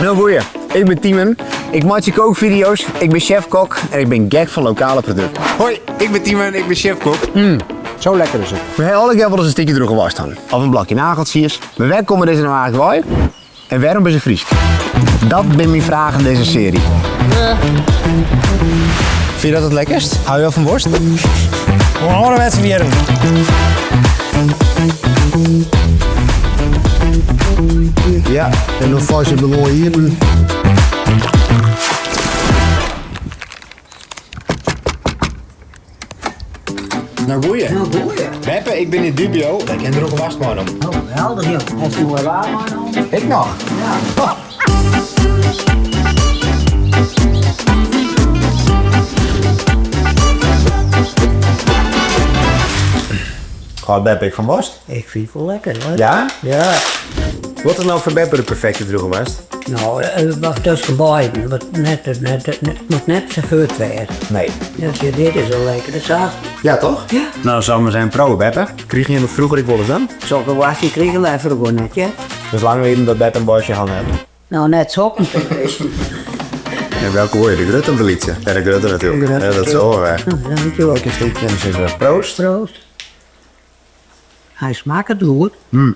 Nou boeien, ik ben Tiemen. Ik maak je kookvideo's, ik ben chef-kok en ik ben gek van lokale producten. Hoi, ik ben Tiemen, ik ben chef-kok. Zo lekker is het. We hebben alle keer wel eens een stukje droge was dan. Of een blokje nageltjes. Maar waar komen deze nou eigenlijk bij? En waarom is het Fries? Dat ben mijn vraag in deze serie. Vind je dat het lekkerst? Hou je wel van worst? Hoe ouderwets weer. Ja, en dan vast je begon hier. Nou boeien. Nou, doe je. Beppe, ik ben in dubio. Ik ken droge was man om. Oh, geweldig, joh. Heeft u wel waar, man? Ik nog. Ja. Gaat Beppe ik van worst? Ik vind het wel lekker, hoor. Ja? Ja. Wat is nou voor Beppe de perfecte droge worst? Nou, wacht tussen beiden. Het moet net serveerd werden. Nee. Dus dit is wel lekker, dat zag. Ja toch? Ja. Nou, zou maar zijn pro, Beppe. Kreeg je nog vroeger ik wilde dan? Zulke was die kregen even gewoon net, ja. Dus lang weten dat Beppe een borstje hadden hebben. Nou, net sokken. En welke hoor je? De Grutte of de Lietse? Ja, de Grutte natuurlijk. De Grutte. Ja, dat is zo weg. Nou, dankjewel. Een stukje en dan is proost. Troost. Hij smaakt het goed.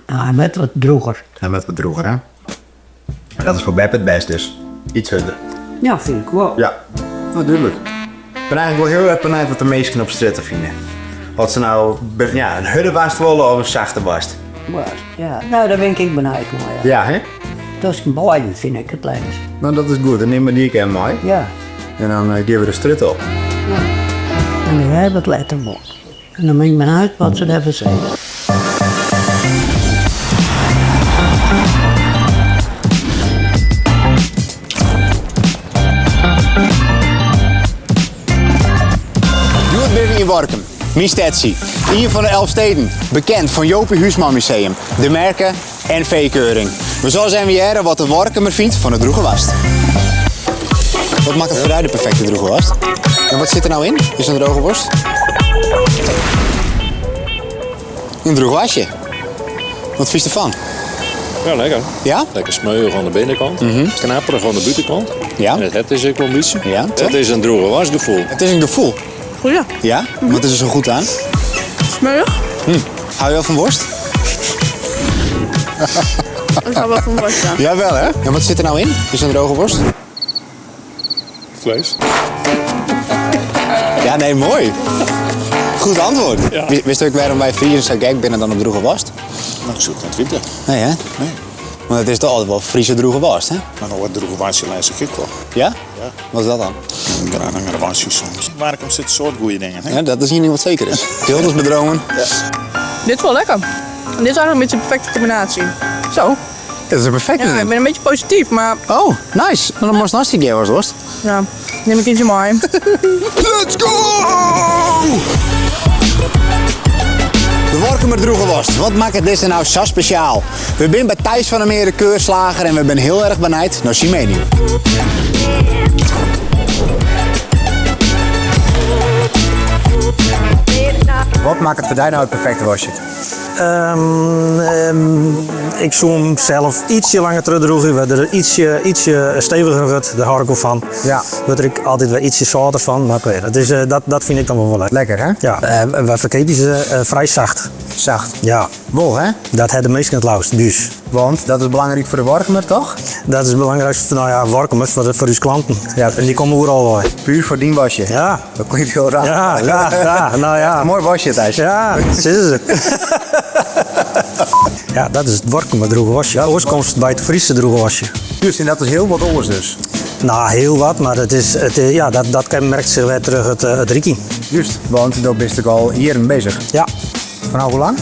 Hij met wat droger. En met wat droger, hè? En dat is voor Beppe het best dus. Iets harder. Ja, vind ik wel. Ja, natuurlijk. Ik ben eigenlijk wel heel erg benieuwd wat de meesten op straat vinden. Wat ze nou, ja, een hudde wast willen of een zachte wast. Ja, nou, daar ben ik benieuwd naar. Ja. Ja, hè? Tussen beiden vind ik het lekkerst. Nou, dat is goed. Dan neem maar die keer mee. Ja. En dan geven we de strut op. En nu hebben we het letterboek. En dan ben ik benieuwd wat ze even zeggen. Doe het binnen in Workum. Mistetsi. Hier van de Elfsteden. Bekend van Jopie Huisman Museum. De merken en V-keuring. We zullen zijn weer wat de Workumer vindt van de droge wast. Wat maakt het voor jou de perfecte droge wast? En wat zit er nou in? Is een droge worst? Een droog wasje. Wat vies ervan? Ja, lekker. Ja? Lekker smeuig aan de binnenkant, knapperig aan de buitenkant. Ja. En het is ook wel een beetje. Ja, toch? Het is een droge wasgevoel. Het is een gevoel. Goeie. Ja? Wat is er zo goed aan? Smeuig. Hou je wel van worst? Ik hou wel van worst, ja. Jawel hè? En wat zit er nou in? Is een droge worst? Vlees. Ja, nee, mooi. Goed antwoord. Ja. Wist u ook waarom wij Friesen zo gek binnen dan op droge worst? Nou, ik zoek het niet. Nee hè? Nee. Want het is toch altijd wel Friese droge worst, hè? Maar dan wordt droge wasje lijst ik wel. Ja? Ja. Wat is dat dan? Een graan wasje soms. Waar komt zit soort goede dingen. Hè? Ja, dat is hier niet wat zeker is. Tildes bedromen. Dit is wel lekker. En dit is eigenlijk een beetje een perfecte combinatie. Zo. Dat is een perfecte Ja, ik ben een beetje positief, maar Oh, nice. Dan moest het hartstikke geil worst. ja, neem ik ietsje mooi. Let's go! De Workumer droge worst. Wat maakt dit nou zo speciaal? We zijn bij Thijs van der Meer de keurslager en we zijn heel erg benieuwd naar zijn mening. Wat maakt het voor jou nou het perfecte worstje? Ik zou hem zelf ietsje langer terugdroegen, waar er ietsje steviger wordt, daar hou ik wel van. Ja. Wordt er ik altijd wel ietsje zoeter van, maar oké, dat vind ik dan wel lekker. Lekker hè? Ja, wij verkopen ze vrij zacht. Zacht. Ja, Wol hè? dat hebben de meesten het lauwst, dus. Want dat is belangrijk voor de Workumer toch? Dat is het belangrijkste, nou ja, workemers voor uw klanten. Ja, en die komen overal bij. Puur voor die wasje. Ja. Dat klinkt heel raar. Ja, nou ja. Mooi wasje Thijs. Ja, dat is het. Ja, dat is het Workumer droge wasje. Ja, oorskomst bij het Friese droge wasje. Dus en dat is heel wat oors dus. Nou, heel wat, maar dat kenmerkt zich weer terug het Riki. Juist, want daar ben ik al jaren bezig. Ja, Van hoe lang?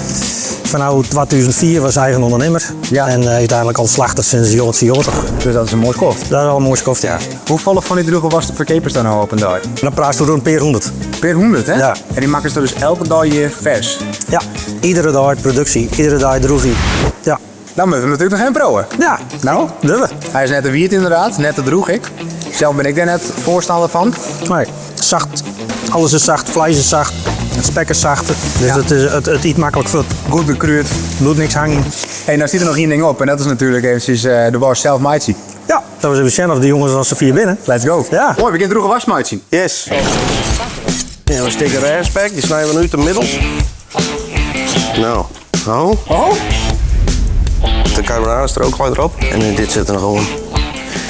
vanaf 2004 was hij eigen ondernemer. Ja. En uiteindelijk al slachter sinds de jaren 70. Dus dat is een mooi koft. Dat is wel een mooi skoft, ja. Hoeveel van die droge was de verkepers dan nou op een dag? Dan praat je rond per 100. Per 100 hè? Ja. En die maken ze dus elke dag hier vers. Ja, iedere dag productie, iedere dag droegie. Ja. Dan moeten we natuurlijk nog geen proeven. Ja, Nou, doen we. hij is net een wiert inderdaad, net dat droeg ik. Zelf ben ik daar net voorstander van. Nee, zacht. Alles is zacht, vlees is zacht, het spek is zacht. Dus Ja. het eet makkelijk vult. Goed bekruurd. Doet niks hangen. En nou zit er nog één ding op en dat is natuurlijk eventjes de worst zelf maatje. Ja, Dan we even zien of de jongens als ze 4 binnen. Let's go. Ja. Mooi, we kunnen droege was maar zien. Yes. Ja, we steken rijspek, die snijden we nu te middels. Nou, Oh? de carbonara is er ook gelijk erop. En dit zit er gewoon.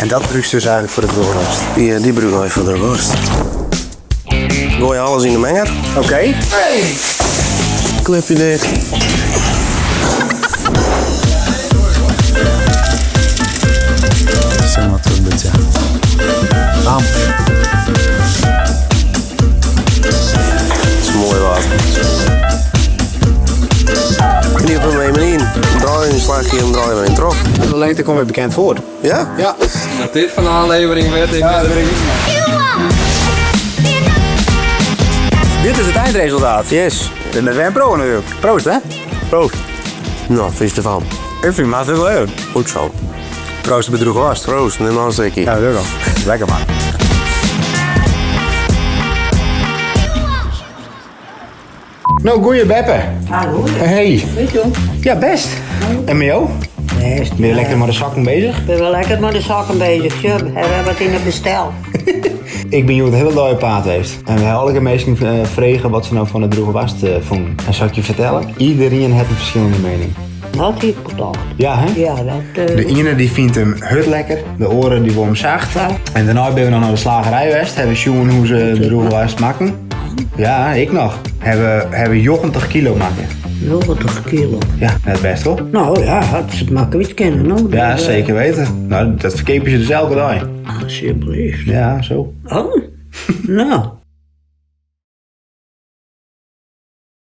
En dat druist dus eigenlijk voor de droege was. Die gebruiken wij voor de worst. Gooi alles in de menger. Oké. Clipje dicht. Zeg maar terug, beetje. Bam. Dat is mooi water. En die hebben we mee in. Draai in, slag je hem, draai we in terug. De lengte komt weer bekend voor. Ja? Ja. Dat dit van de aanlevering werd. Dit is het eindresultaat. Yes. Dit is weer een pro natuurlijk. Proost, hè? Proost. Nou, vis ervan. Ik vind het veel leuk. Goed zo. Proost de bedroegen was. Proost, neem maar een stukje. Ja, dat ook al. Lekker man. Nou, goeie Beppe. Hallo. Hey. Weet je wel? Ja, best. En met jou? Best. Ben je lekker met de zakken bezig? Ik ben wel lekker met de zakken bezig. Ja, we hebben wat in het bestel. Ik ben hier het hele dode paard heeft. En we hebben alle mensen vregen wat ze nou van de droege was vonden. En zal ik je vertellen? Iedereen heeft een verschillende mening. Dat heb ik gedacht. Ja, hè? Ja, dat... De ene die vindt hem heel lekker, de oren die worden zacht. Ja. En daarna ben we nog naar de slagerij geweest, hebben we gezien hoe ze de droege was maken. Ja, ik nog. Hebben 90 kilo maken. 90 kilo. Ja, net best hoor. Nou ja, dat maken we iets kennen, nou. Ja, Dus, zeker weten. Nou, dat verkepen ze dus elke dag. Alsjeblieft. Ja, zo. Oh, nou.